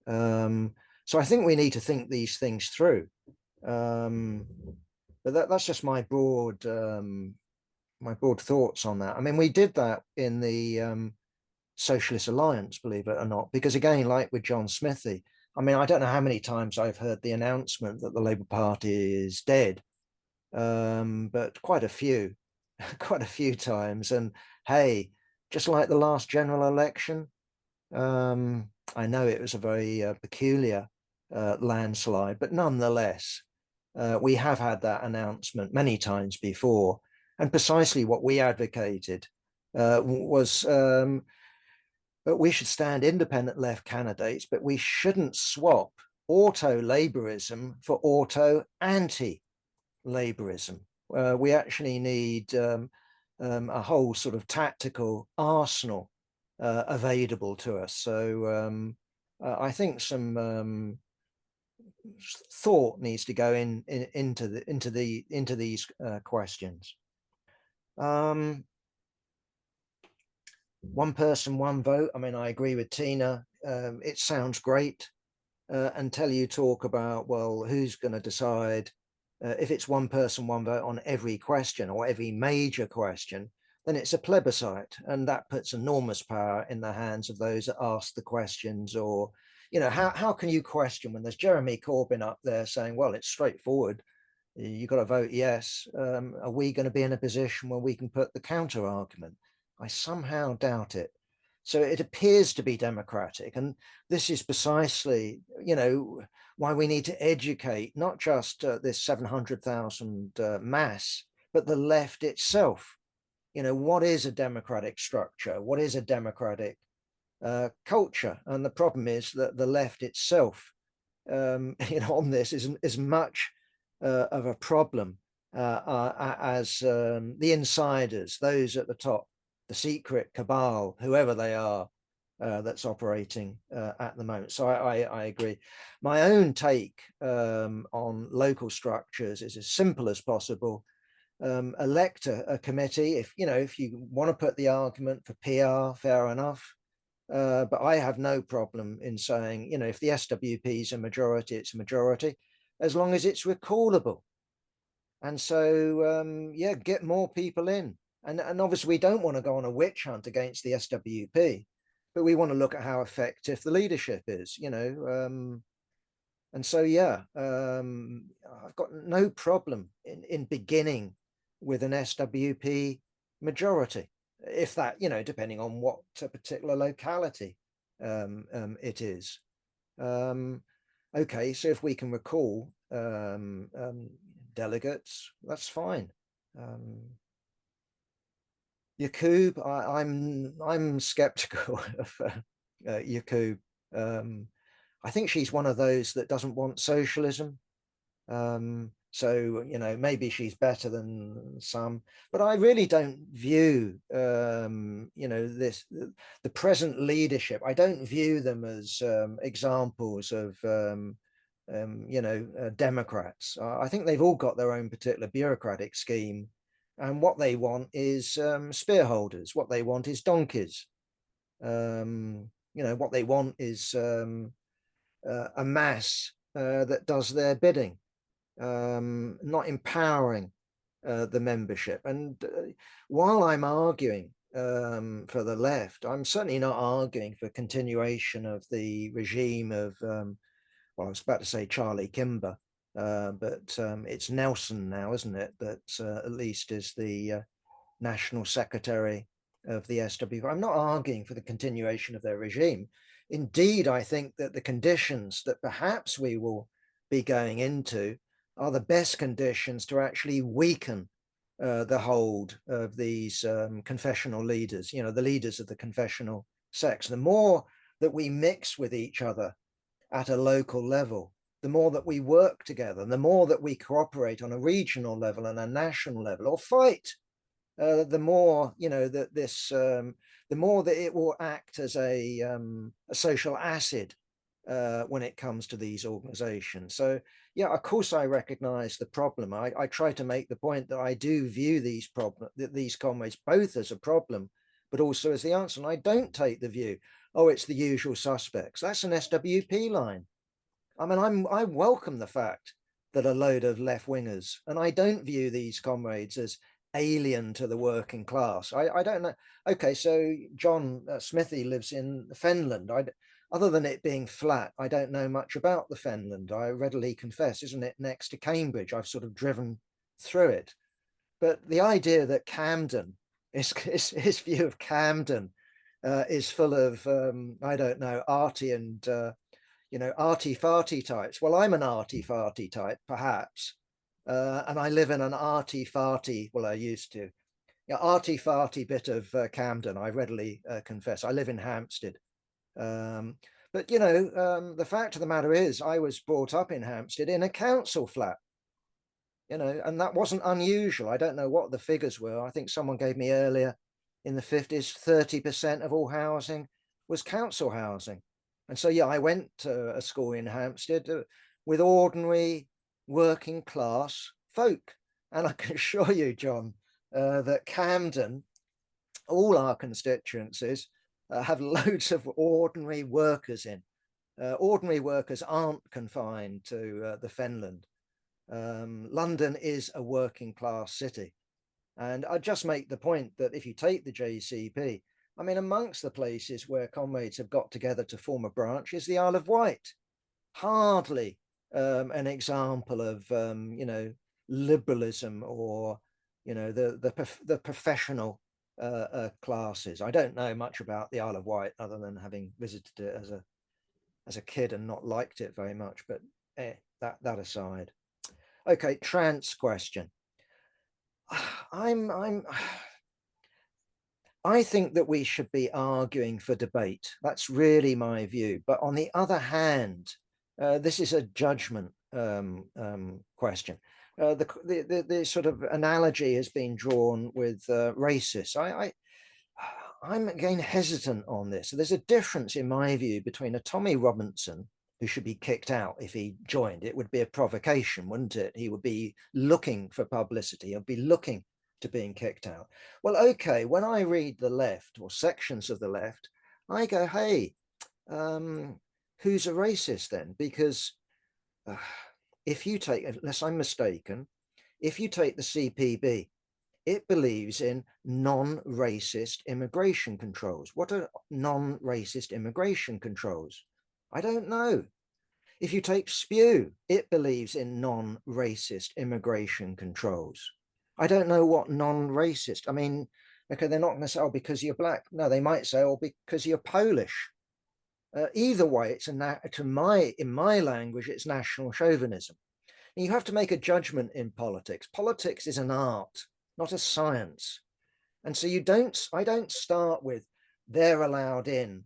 So I think we need to think these things through. But that's just my broad thoughts on that. I mean, we did that in the Socialist Alliance, believe it or not, because again, like with John Smithy, I mean, I don't know how many times I've heard the announcement that the Labour Party is dead, but quite a few, quite a few times. And hey, just like the last general election, I know it was a very peculiar landslide, but nonetheless, we have had that announcement many times before. And precisely what we advocated was that we should stand independent left candidates, but we shouldn't swap auto-Labourism for auto-anti-Labourism. We actually need a whole sort of tactical arsenal available to us. So I think some thought needs to go into these questions. One person, one vote. I mean, I agree with Tina. It sounds great until you talk about, well, who's going to decide if it's one person, one vote on every question or every major question, then it's a plebiscite. And that puts enormous power in the hands of those that ask the questions. Or, how can you question when there's Jeremy Corbyn up there saying, well, it's straightforward. You've got to vote yes. Are we going to be in a position where we can put the counter argument? I somehow doubt it. So it appears to be democratic. And this is precisely, why we need to educate not just this 700,000 mass, but the left itself. What is a democratic structure? What is a democratic culture? And the problem is that the left itself, on this is as much of a problem as the insiders, those at the top, the secret cabal, whoever they are, that's operating at the moment. So I agree. My own take on local structures is as simple as possible. Elect a committee. If you want to put the argument for PR, fair enough. But I have no problem in saying, if the SWP is a majority, it's a majority, as long as it's recallable. And so, get more people in. And obviously, we don't want to go on a witch hunt against the SWP, but we want to look at how effective the leadership is, And so, I've got no problem in beginning with an SWP majority, if that, depending on what particular locality it is. Okay, so if we can recall delegates, that's fine. Yaqub, I'm skeptical of Yaqub. I think she's one of those that doesn't want socialism. So, maybe she's better than some, but I really don't view, the present leadership. I don't view them as examples of, Democrats. I think they've all got their own particular bureaucratic scheme. And what they want is spearholders. What they want is donkeys. What they want is a mass that does their bidding. Not empowering the membership. And while I'm arguing for the left, I'm certainly not arguing for continuation of the regime of, well, I was about to say Charlie Kimber, but it's Nelson now, isn't it? That at least is the national secretary of the SWP. I'm not arguing for the continuation of their regime. Indeed, I think that the conditions that perhaps we will be going into are the best conditions to actually weaken the hold of these confessional leaders, the leaders of the confessional sects. The more that we mix with each other at a local level, the more that we work together, the more that we cooperate on a regional level and a national level, or fight, the more the more that it will act as a social acid when it comes to these organizations. So yeah, of course I recognize the problem. I try to make the point that I do view these comrades both as a problem, but also as the answer. And I don't take the view, oh, it's the usual suspects. That's an SWP line. I mean, I welcome the fact that a load of left wingers, and I don't view these comrades as alien to the working class. I don't know. Okay, so John Smithy lives in Finland. Other than it being flat, I don't know much about the Fenland. I readily confess, isn't it next to Cambridge? I've sort of driven through it. But the idea that Camden, his view of Camden is full of, I don't know, arty and, arty-farty types. Well, I'm an arty-farty type, perhaps. And I live in an arty-farty, well, I used to. Yeah, arty-farty bit of Camden, I readily confess. I live in Hampstead. But the fact of the matter is, I was brought up in Hampstead in a council flat, and that wasn't unusual. I don't know what the figures were. I think someone gave me earlier in the 50s, 30% of all housing was council housing. And so, yeah, I went to a school in Hampstead with ordinary working class folk. And I can assure you, John, that Camden, all our constituencies, have loads of ordinary workers in. Ordinary workers aren't confined to the Fenland. London is a working class city. And I just make the point that if you take the JCP, I mean, amongst the places where comrades have got together to form a branch is the Isle of Wight. Hardly an example of, liberalism or, the professional classes. I don't know much about the Isle of Wight other than having visited it as a kid and not liked it very much. But that aside, okay, trans question. I think that we should be arguing for debate. That's really my view. But on the other hand, this is a judgment question. The sort of analogy has been drawn with racists. I'm again hesitant on this. So there's a difference in my view between a Tommy Robinson, who should be kicked out if he joined. It would be a provocation, wouldn't it? He would be looking for publicity. He'd be looking to being kicked out. Well, okay, when I read the left or sections of the left, I go, hey, who's a racist then? Because if you take, unless I'm mistaken, if you take the CPB, it believes in non-racist immigration controls. What are non-racist immigration controls? I don't know. If you take Spew, it believes in non-racist immigration controls. I don't know what non-racist, I mean, Okay, they're not going to say, oh, because you're black. No, they might say, oh, because you're Polish. Either way, it's in my language, it's national chauvinism. And you have to make a judgment in politics. Politics is an art, not a science. And so I don't start with they're allowed in,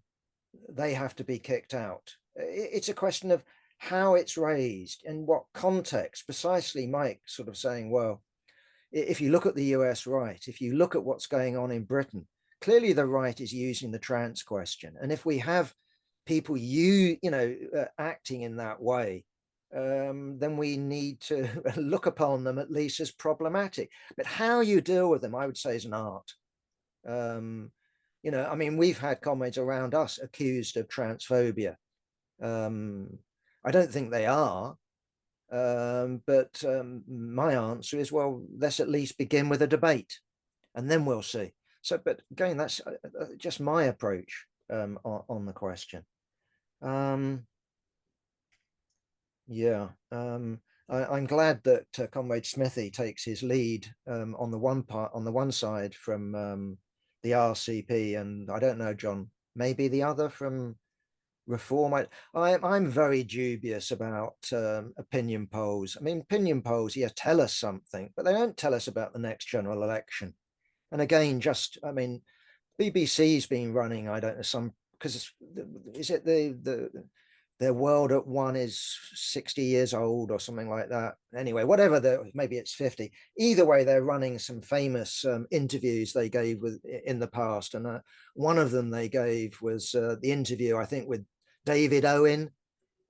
they have to be kicked out. It's a question of how it's raised, in what context. Precisely, Mike sort of saying, well, if you look at the US right, if you look at what's going on in Britain, clearly the right is using the trans question. And if we have people acting in that way, then we need to look upon them at least as problematic. But how you deal with them, I would say, is an art. I mean, we've had comrades around us accused of transphobia. I don't think they are. But my answer is, well, let's at least begin with a debate and then we'll see. So, but again, that's just my approach on the question. Yeah, I'm glad that Comrade Smithy takes his lead on the one side from the RCP, and I don't know, John, maybe the other from Reform. I'm very dubious about opinion polls. I mean, opinion polls, yeah, tell us something, but they don't tell us about the next general election. And again, I mean, BBC's been running, I don't know, some, because is it their World at One is 60 years old or something like that. Anyway, maybe it's 50. Either way, they're running some famous interviews they gave in the past. And one of them they gave was the interview, I think, with David Owen,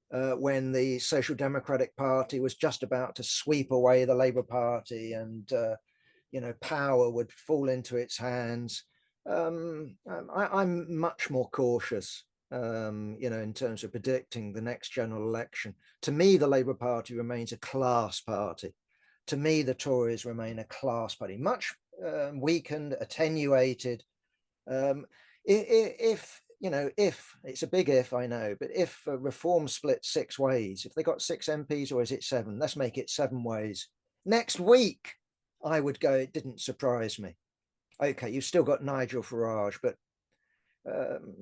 when the Social Democratic Party was just about to sweep away the Labour Party and, power would fall into its hands. I'm much more cautious, in terms of predicting the next general election. To me, the Labour Party remains a class party. To me, the Tories remain a class party, much weakened, attenuated. If it's a big if, I know, but if Reform split 6 ways, if they got 6 MPs, or is it 7? Let's make it 7 ways. Next week, I would go, it didn't surprise me. Okay, you've still got Nigel Farage, but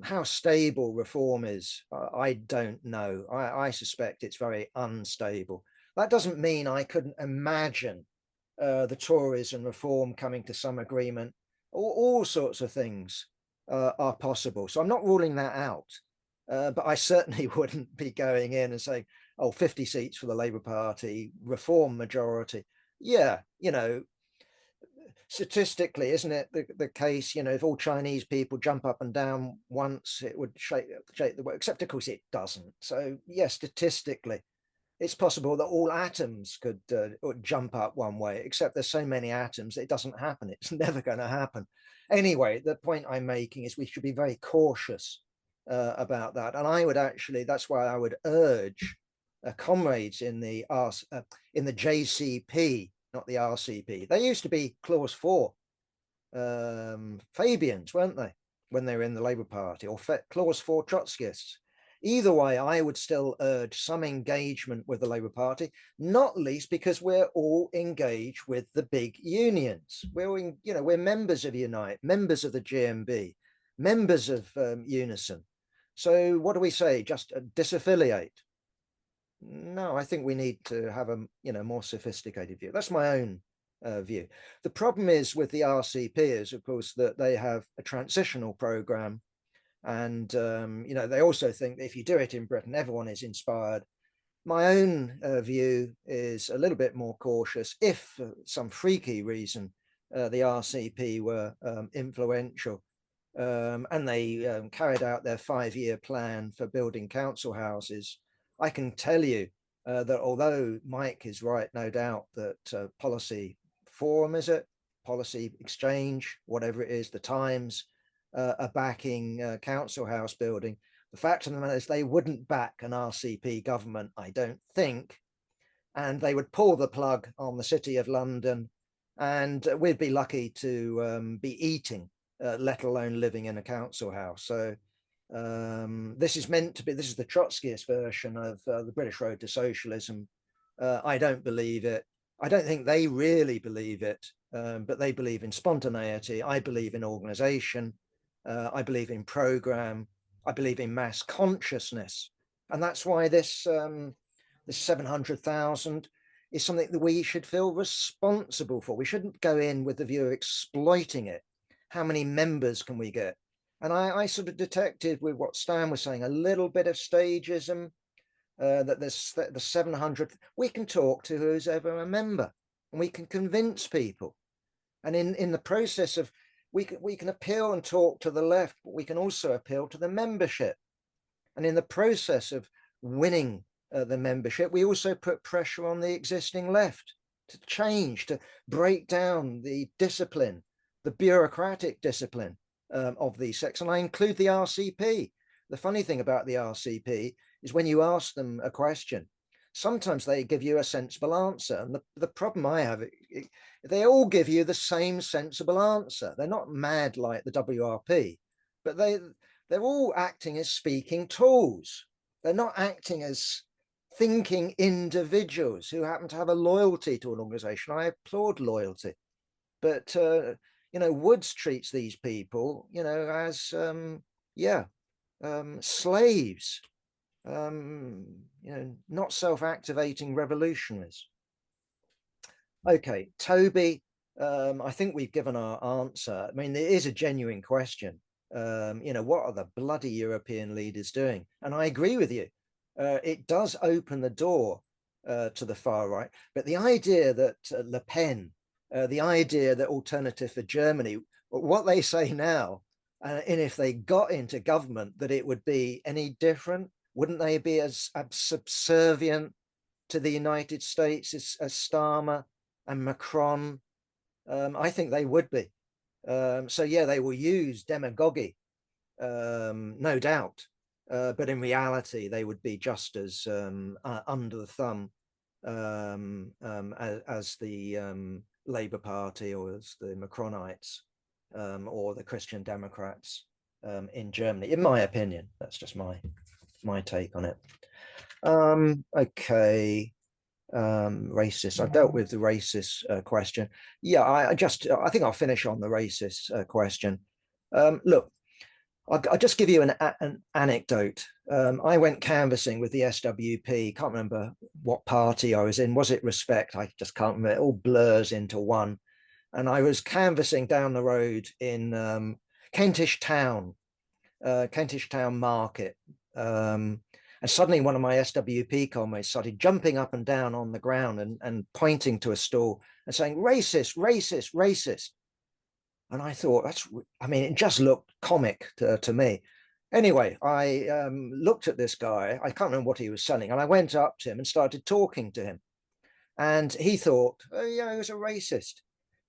how stable Reform is, I don't know. I suspect it's very unstable. That doesn't mean I couldn't imagine the Tories and Reform coming to some agreement. All sorts of things are possible. So I'm not ruling that out. But I certainly wouldn't be going in and saying, oh, 50 seats for the Labour Party, Reform majority. Yeah, statistically, isn't it the case, if all Chinese people jump up and down once, it would shake the world, except of course it doesn't. So yes, statistically, it's possible that all atoms could jump up one way, except there's so many atoms, it doesn't happen. It's never going to happen. Anyway, the point I'm making is we should be very cautious about that. And that's why I would urge comrades in the JCP, not the RCP. They used to be clause 4 Fabians, weren't they, when they were in the Labour Party, or clause 4 Trotskyists. Either way, I would still urge some engagement with the Labour Party, not least because we're all engaged with the big unions. We're members of Unite, members of the GMB, members of Unison. So what do we say? Just disaffiliate? No, I think we need to have a more sophisticated view. That's my own view. The problem is with the RCP is, of course, that they have a transitional program, and they also think that if you do it in Britain, everyone is inspired. My own view is a little bit more cautious. If for some freaky reason the RCP were influential and they carried out their 5-year plan for building council houses, I can tell you that although Mike is right, no doubt, that policy forum, policy exchange, whatever it is, the Times are backing council house building. The fact of the matter is they wouldn't back an RCP government, I don't think, and they would pull the plug on the City of London, and we'd be lucky to be eating, let alone living in a council house. So this is the Trotskyist version of the British Road to Socialism. I don't believe it. I don't think they really believe it. but they believe in spontaneity. I believe in organization. I believe in program. I believe in mass consciousness. And that's why this 700,000 is something that we should feel responsible for. We shouldn't go in with the view of exploiting it. How many members can we get? And I sort of detected with what Stan was saying, a little bit of stagism, that there's the 700, we can talk to who's ever a member and we can convince people. And in the process of, we can appeal and talk to the left, but we can also appeal to the membership. And in the process of winning the membership, we also put pressure on the existing left to change, to break down the discipline, the bureaucratic discipline of these sects. And I include the RCP. The funny thing about the RCP is when you ask them a question, sometimes they give you a sensible answer. And the problem I have, they all give you the same sensible answer. They're not mad like the WRP, but they're all acting as speaking tools. They're not acting as thinking individuals who happen to have a loyalty to an organization. I applaud loyalty. But, Woods treats these people, as, slaves, not self-activating revolutionaries. Okay, Toby, I think we've given our answer. I mean, it is a genuine question. What are the bloody European leaders doing? And I agree with you. It does open the door to the far right. But the idea that Le Pen, the idea that Alternative for Germany, what they say now, and if they got into government, that it would be any different, wouldn't they be as subservient to the United States as Starmer and Macron? I think they would be. So yeah, they will use demagogy, no doubt. But in reality, they would be just as under the thumb as the Labour Party or as the Macronites or the Christian Democrats in Germany, in my opinion. That's just my take on it. Okay. Racist. I've dealt with the racist question. Yeah, I think I'll finish on the racist question. Look, I'll just give you an anecdote. I went canvassing with the SWP. Can't remember what party I was in. Was it Respect? I just can't remember. It all blurs into one. And I was canvassing down the road in Kentish Town Market. And suddenly one of my SWP comrades started jumping up and down on the ground and pointing to a stall and saying, racist, racist, racist. And I thought, it just looked comic to me. Anyway, I looked at this guy. I can't remember what he was selling. And I went up to him and started talking to him. And he thought, oh, yeah, he was a racist.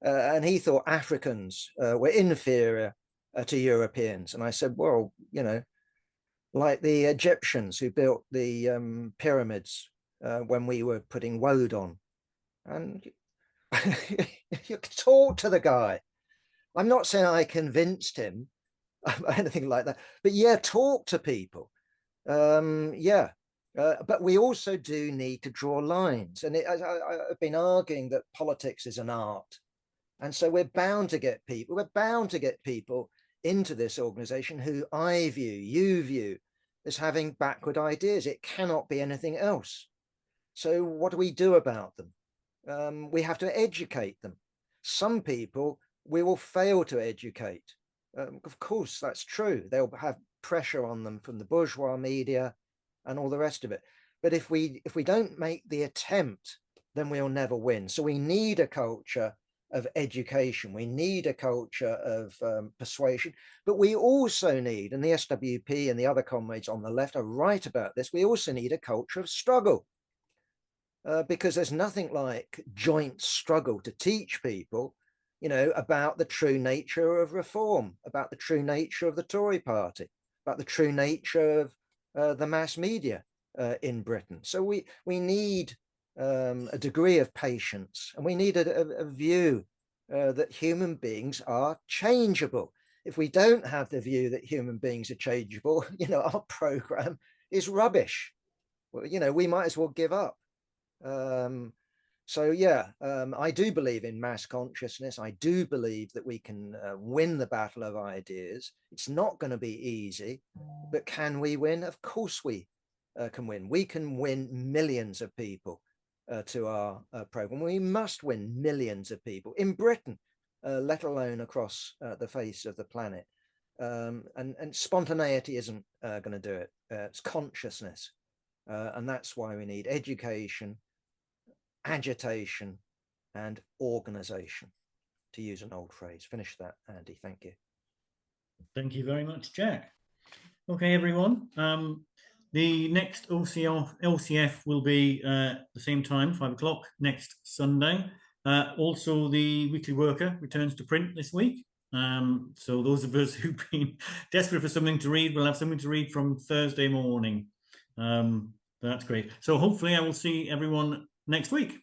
And he thought Africans were inferior to Europeans. And I said, well, like the Egyptians who built the pyramids when we were putting woad on. And you talk to the guy. I'm not saying I convinced him, anything like that, but yeah, talk to people. But we also do need to draw lines. And I've been arguing that politics is an art. And so we're bound to get people into this organization who you view as having backward ideas. It cannot be anything else. So what do we do about them? We have to educate them. Some people we will fail to educate. Of course, that's true. They'll have pressure on them from the bourgeois media and all the rest of it. But if we don't make the attempt, then we'll never win. So we need a culture of education. We need a culture of persuasion, but we also need, and the SWP and the other comrades on the left are right about this, we also need a culture of struggle, because there's nothing like joint struggle to teach people, about the true nature of reform, about the true nature of the Tory party, about the true nature of the mass media in Britain. So we need a degree of patience, and we need a view that human beings are changeable. If we don't have the view that human beings are changeable, our program is rubbish. Well, we might as well give up. So yeah, I do believe in mass consciousness. I do believe that we can win the battle of ideas. It's not going to be easy, but can we win? Of course we can win. We can win millions of people to our program. We must win millions of people in Britain, let alone across the face of the planet. And spontaneity isn't going to do it. It's consciousness. And that's why we need education, agitation, and organization, to use an old phrase. Finish that, Andy. Thank you.
Thank you very much, Jack. Okay, everyone. The next LCF will be the same time, 5 o'clock next Sunday. Also, the Weekly Worker returns to print this week. So those of us who've been desperate for something to read will have something to read from Thursday morning. That's great. So hopefully I will see everyone next week.